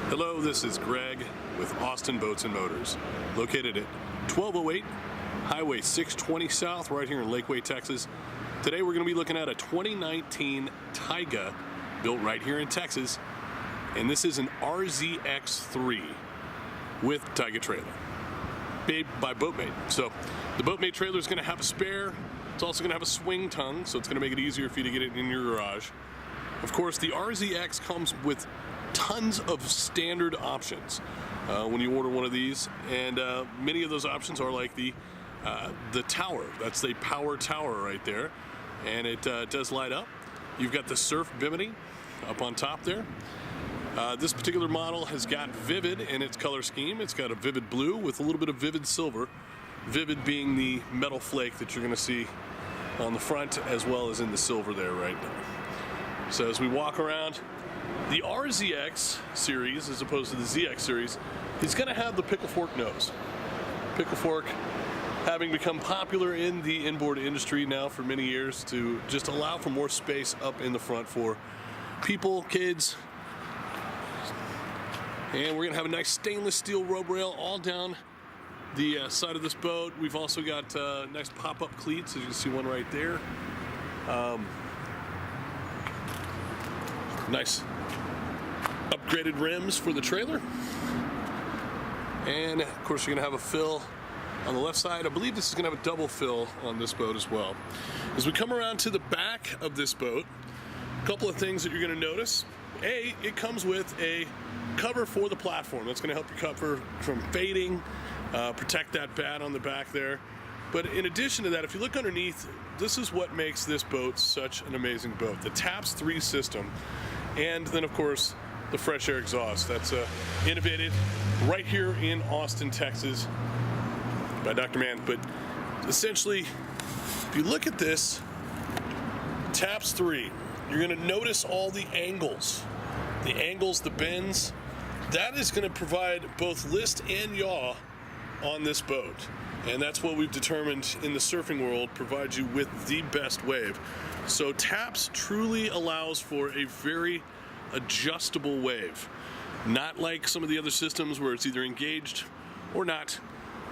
Hello, this is Greg with Austin Boats and Motors, located at 1208 Highway 620 South, right here in Lakeway, Texas. Today we're going to be looking at a 2019 Tige built right here in Texas, and this is an RZX3 with Tige trailer, made by Boatmate. So the Boatmate trailer is going to have a spare. It's also going to have a swing tongue, so it's going to make it easier for you to get it in your garage. Of course, the RZX comes with tons of standard options when you order one of these, and many of those options are like the tower. That's the power tower right there, and it does light up. You've got the surf bimini up on top there. This particular model has got vivid in its color scheme. It's got a vivid blue with a little bit of vivid silver, vivid being the metal flake that you're going to see on the front as well as in the silver there right now. So as we walk around, the RZX series, as opposed to the ZX series, is going to have the pickle fork nose. Pickle fork having become popular in the inboard industry now for many years to just allow for more space up in the front for people, kids. And we're going to have a nice stainless steel rope rail all down the side of this boat. We've also got nice pop-up cleats, as you can see one right there. Nice upgraded rims for the trailer, and of course you're going to have a fill on the left side. I believe this is going to have a double fill on this boat as well. As we come around to the back of this boat, a couple of things that you're going to notice. A, it comes with a cover for the platform. That's going to help you cover from fading, protect that bat on the back there. But in addition to that, if you look underneath, this is what makes this boat such an amazing boat. The TAPS 3 system, and then of course the fresh air exhaust. That's innovated right here in Austin, Texas by Dr. Mann. But essentially, if you look at this TAPS 3, you're going to notice all the angles, the bends. That is going to provide both list and yaw on this boat. And that's what we've determined in the surfing world provides you with the best wave. So TAPS truly allows for a very adjustable wave. Not like some of the other systems where it's either engaged or not,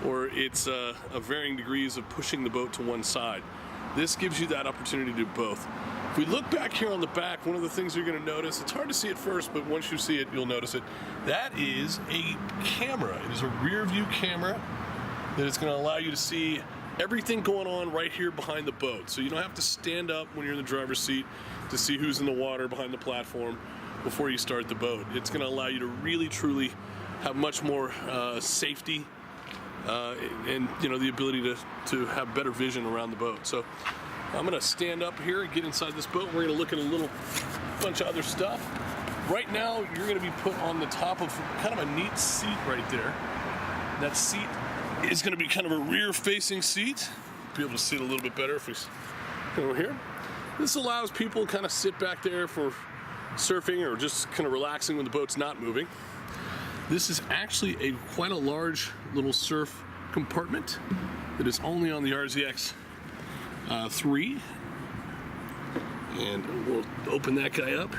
or it's varying degrees of pushing the boat to one side. This gives you that opportunity to do both. If we look back here on the back, one of the things you're going to notice, it's hard to see at first, but once you see it, you'll notice it. That is a camera. It is a rear view camera that is going to allow you to see everything going on right here behind the boat. So you don't have to stand up when you're in the driver's seat to see who's in the water behind the platform before you start the boat. It's going to allow you to really truly have much more safety and the ability to have better vision around the boat. So I'm going to stand up here and get inside this boat. We're going to look at a little bunch of other stuff. Right now you're going to be put on the top of kind of a neat seat right there. That seat is going to be kind of a rear-facing seat. Be able to see it a little bit better if we go over here. This allows people to kind of sit back there for surfing or just kind of relaxing when the boat's not moving. This is actually quite a large little surf compartment that is only on the RZX 3. And we'll open that guy up.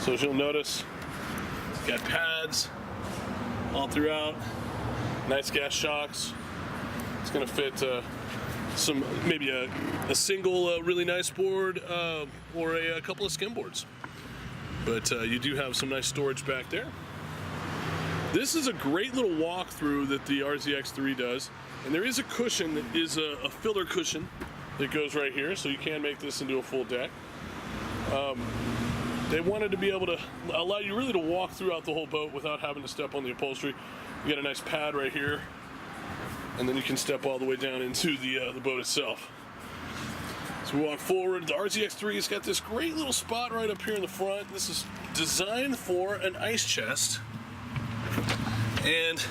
So as you'll notice, got pads all throughout, nice gas shocks. It's going to fit maybe a single really nice board or a couple of skimboards. But you do have some nice storage back there. This is a great little walkthrough that the RZX3 does, and there is a cushion that is a filler cushion that goes right here, so you can make this into a full deck. They wanted to be able to allow you really to walk throughout the whole boat without having to step on the upholstery. You got a nice pad right here, and then you can step all the way down into the boat itself. So we walk forward. The RZX3 has got this great little spot right up here in the front. This is designed for an ice chest. And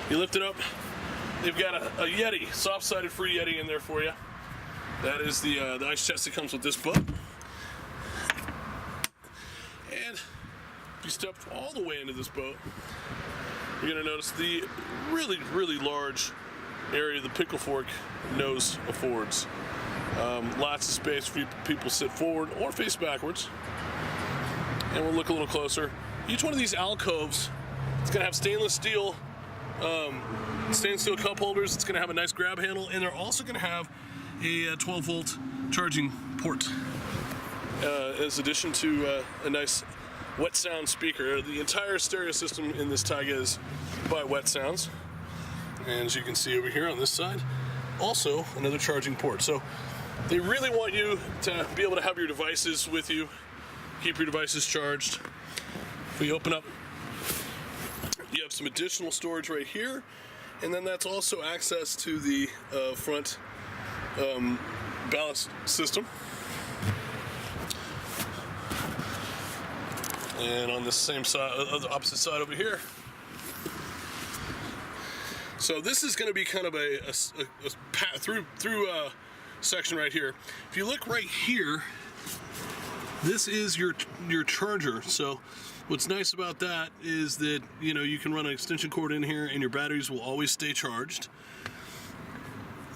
you lift it up, they've got a Yeti, soft-sided free Yeti in there for you. That is the ice chest that comes with this boat. And if you step all the way into this boat, you're going to notice the really, really large area the pickle fork nose affords. Lots of space for people to sit forward or face backwards. And we'll look a little closer. Each one of these alcoves, it's going to have stainless steel cup holders. It's going to have a nice grab handle, and they're also going to have a 12-volt charging port, as addition to a nice wet sound speaker. The entire stereo system in this Tige is by Wet Sounds, and as you can see over here on this side, also another charging port. So they really want you to be able to have your devices with you, keep your devices charged. If we open up, you have some additional storage right here, and then that's also access to the front ballast system. And on the same side, the opposite side over here. So this is going to be kind of a path through section right here. If you look right here, this is your charger. So what's nice about that is that, you know, you can run an extension cord in here and your batteries will always stay charged.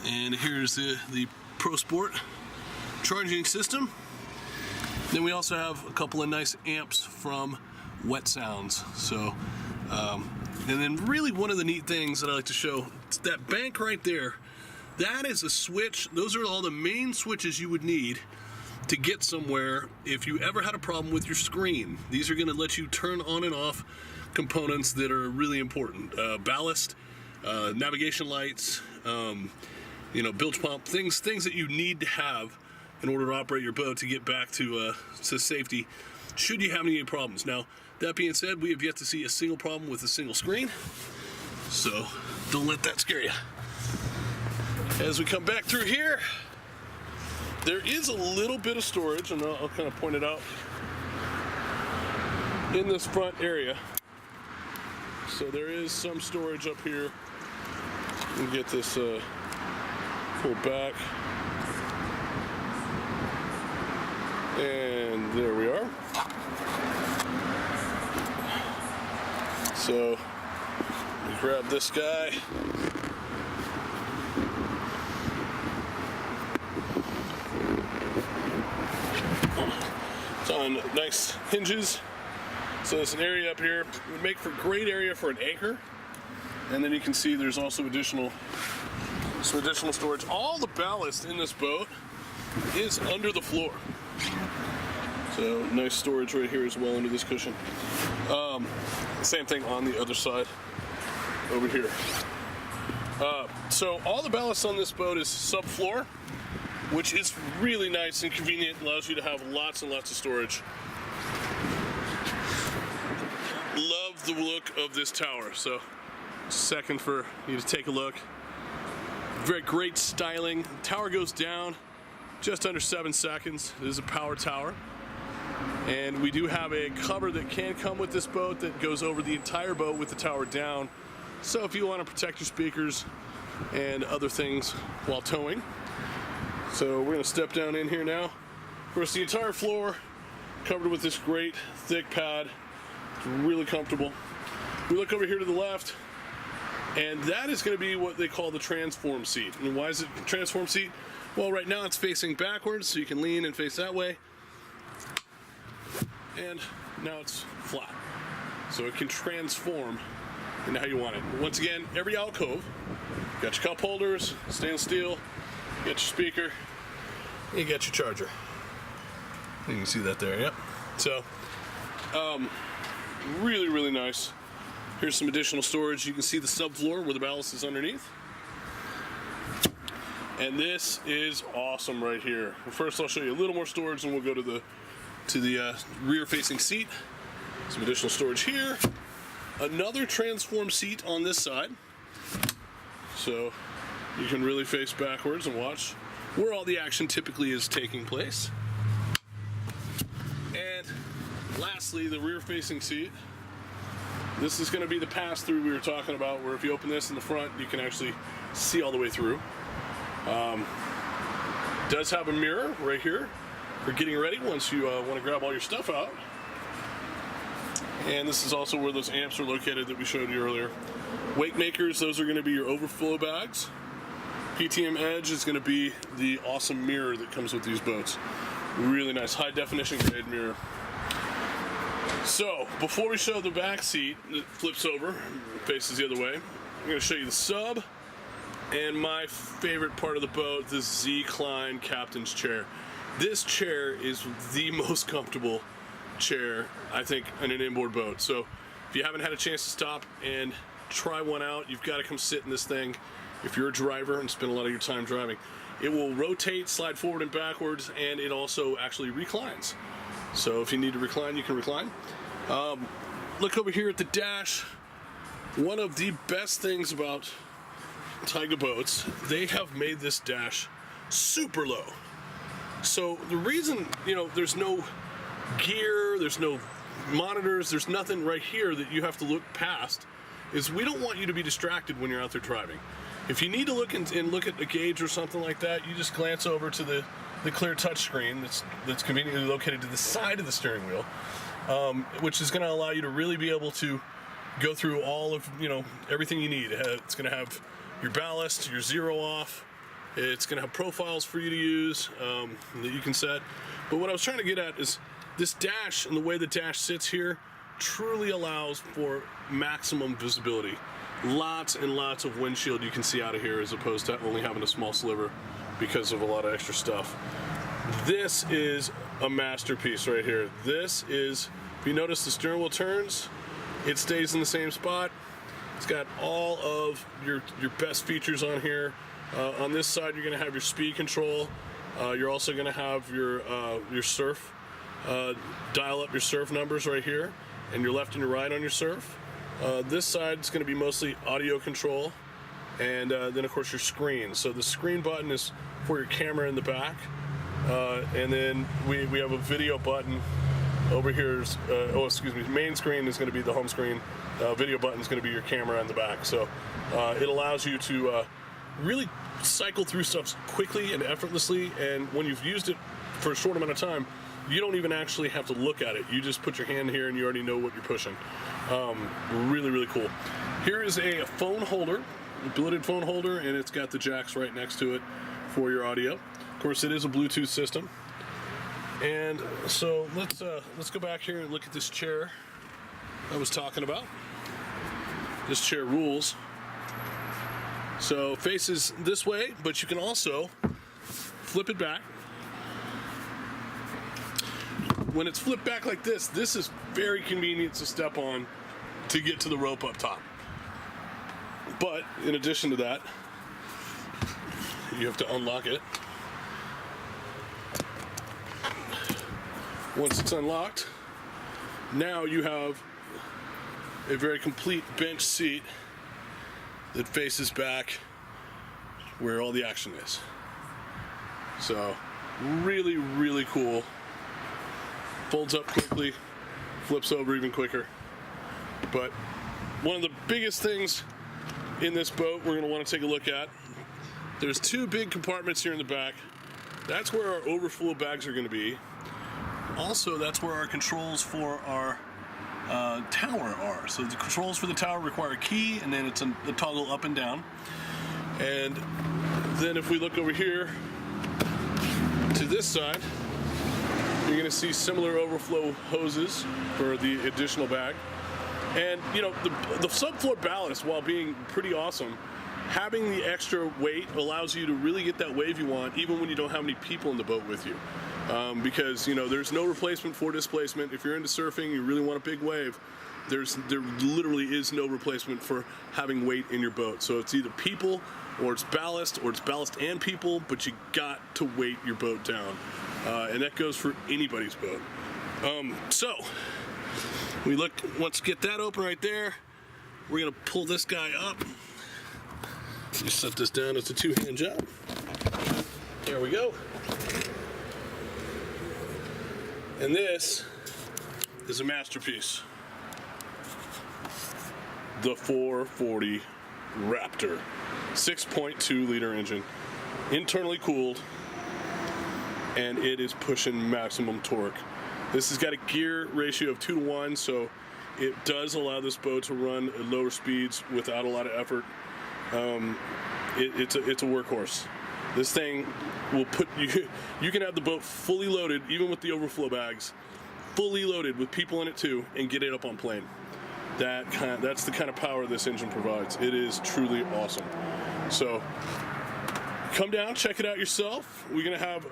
And here's the Pro Sport charging system. Then we also have a couple of nice amps from Wet Sounds. So, and then really one of the neat things that I like to show, it's that bank right there. That is a switch. Those are all the main switches you would need to get somewhere if you ever had a problem with your screen. These are going to let you turn on and off components that are really important. Ballast, navigation lights, you know, bilge pump, things that you need to have in order to operate your boat to get back to safety should you have any problems. Now, that being said, we have yet to see a single problem with a single screen, so don't let that scare you. As we come back through here, there is a little bit of storage, and I'll kind of point it out in this front area. So there is some storage up here. Let me get this pulled back. And there we are. So we grab this guy. It's on nice hinges. So there's an area up here. It would make for a great area for an anchor. And then you can see there's also some additional storage. All the ballast in this boat is under the floor. So nice storage right here as well under this cushion. Same thing on the other side over here. So all the ballast on this boat is subfloor, which is really nice and convenient. Allows you to have lots and lots of storage. Love the look of this tower. So second for you to take a look. Very great styling. The tower goes down just under 7 seconds. It is a power tower. And we do have a cover that can come with this boat that goes over the entire boat with the tower down. So if you want to protect your speakers and other things while towing. So we're going to step down in here now. Of course, the entire floor covered with this great thick pad. It's really comfortable. We look over here to the left, and that is going to be what they call the transform seat. And why is it a transform seat? Well, right now it's facing backwards, so you can lean and face that way. And now it's flat. So it can transform into how you want it. Once again, every alcove, you got your cup holders, stainless steel, you got your speaker, and you got your charger. You can see that there, yep. So, really, really nice. Here's some additional storage. You can see the subfloor where the ballast is underneath. And this is awesome right here. First, I'll show you a little more storage, and we'll go to the rear-facing seat. Some additional storage here. Another transform seat on this side, so you can really face backwards and watch where all the action typically is taking place. And lastly, the rear-facing seat. This is going to be the pass-through we were talking about, where if you open this in the front, you can actually see all the way through. Does have a mirror right here for getting ready once you want to grab all your stuff out. And this is also where those amps are located that we showed you earlier. Wake makers, those are going to be your overflow bags. PTM Edge is going to be the awesome mirror that comes with these boats. Really nice, high definition grade mirror. So, before we show the back seat that flips over, faces the other way, I'm going to show you the sub and my favorite part of the boat, this Z-Cline captain's chair. This chair is the most comfortable chair, I think, in an inboard boat. So, if you haven't had a chance to stop and try one out, you've got to come sit in this thing. If you're a driver and spend a lot of your time driving, it will rotate, slide forward and backwards, and it also actually reclines. So if you need to recline, you can recline. Look over here at the dash. One of the best things about Tige boats, they have made this dash super low. So the reason, there's no gear, there's no monitors, there's nothing right here that you have to look past, is we don't want you to be distracted when you're out there driving. If you need to look and look at a gauge or something like that, you just glance over to the clear touch screen that's conveniently located to the side of the steering wheel, which is going to allow you to really be able to go through all of everything you need. It's going to have your ballast, your zero off. It's going to have profiles for you to use that you can set. But what I was trying to get at is this dash and the way the dash sits here truly allows for maximum visibility. Lots and lots of windshield you can see out of here as opposed to only having a small sliver because of a lot of extra stuff. This is a masterpiece right here. This is, if you notice the steering wheel turns, it stays in the same spot. It's got all of your best features on here. On this side, you're going to have your speed control. You're also going to have your surf, dial up your surf numbers right here, and your left and your right on your surf. This side is going to be mostly audio control, and then of course your screen. So the screen button is for your camera in the back, and then we have a video button over here. Main screen is going to be the home screen. Video button is going to be your camera in the back. So it allows you to really cycle through stuff quickly and effortlessly, and when you've used it for a short amount of time, you don't even actually have to look at it. You just put your hand here and you already know what you're pushing. Really, really cool. Here is a phone holder, a billeted phone holder, and it's got the jacks right next to it for your audio. Of course, it is a Bluetooth system. And so let's go back here and look at this chair I was talking about. This chair rules. So it faces this way, but you can also flip it back. When it's flipped back like this is very convenient to step on to get to the rope up top. But in addition to that, you have to unlock it. Once it's unlocked, now you have a very complete bench seat that faces back where all the action is. So really, really cool. Folds up quickly, flips over even quicker. But one of the biggest things in this boat we're going to want to take a look at, there's two big compartments here in the back. That's where our overflow bags are going to be. Also, that's where our controls for our tower are. So the controls for the tower require a key, and then it's a toggle up and down. And then if we look over here to this side, you're going to see similar overflow hoses for the additional bag. And the subfloor ballast, while being pretty awesome, having the extra weight allows you to really get that wave you want even when you don't have any people in the boat with you. Because there's no replacement for displacement. If you're into surfing, you really want a big wave, there literally is no replacement for having weight in your boat. So it's either people or it's ballast and people, but you got to weight your boat down. And that goes for anybody's boat. So let's get that open right there. We're gonna pull this guy up. Just set this down. It's a two-hand job. There we go. And this is a masterpiece. The 440 Raptor, 6.2 liter engine, internally cooled, and it is pushing maximum torque. This has got a gear ratio of 2-to-1, so it does allow this boat to run at lower speeds without a lot of effort. it's a workhorse. This thing will put you. You can have the boat fully loaded, even with the overflow bags, fully loaded with people in it too, and get it up on plane. That's the kind of power this engine provides. It is truly awesome. So come down, check it out yourself. We're gonna have,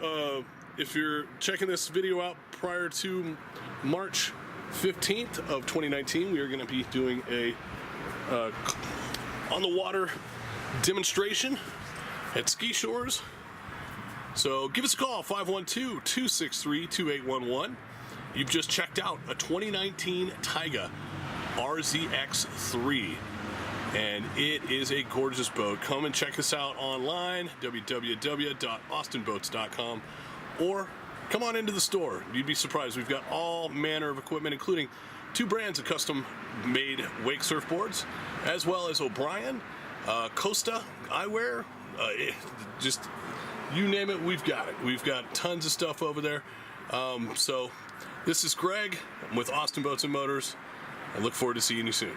if you're checking this video out prior to March 15th of 2019, we are gonna be doing a on the water demonstration at ski shores. So give us a call, 512-263-2811. You've just checked out a 2019 Tige RZX3, and it is a gorgeous boat. Come and check us out online, www.austinboats.com, or come on into the store. You'd be surprised. We've got all manner of equipment, including 2 brands of custom-made wake surfboards, as well as O'Brien, Costa eyewear, just you name it, we've got it. We've got tons of stuff over there. So this is Greg with Austin Boats and Motors. I look forward to seeing you soon.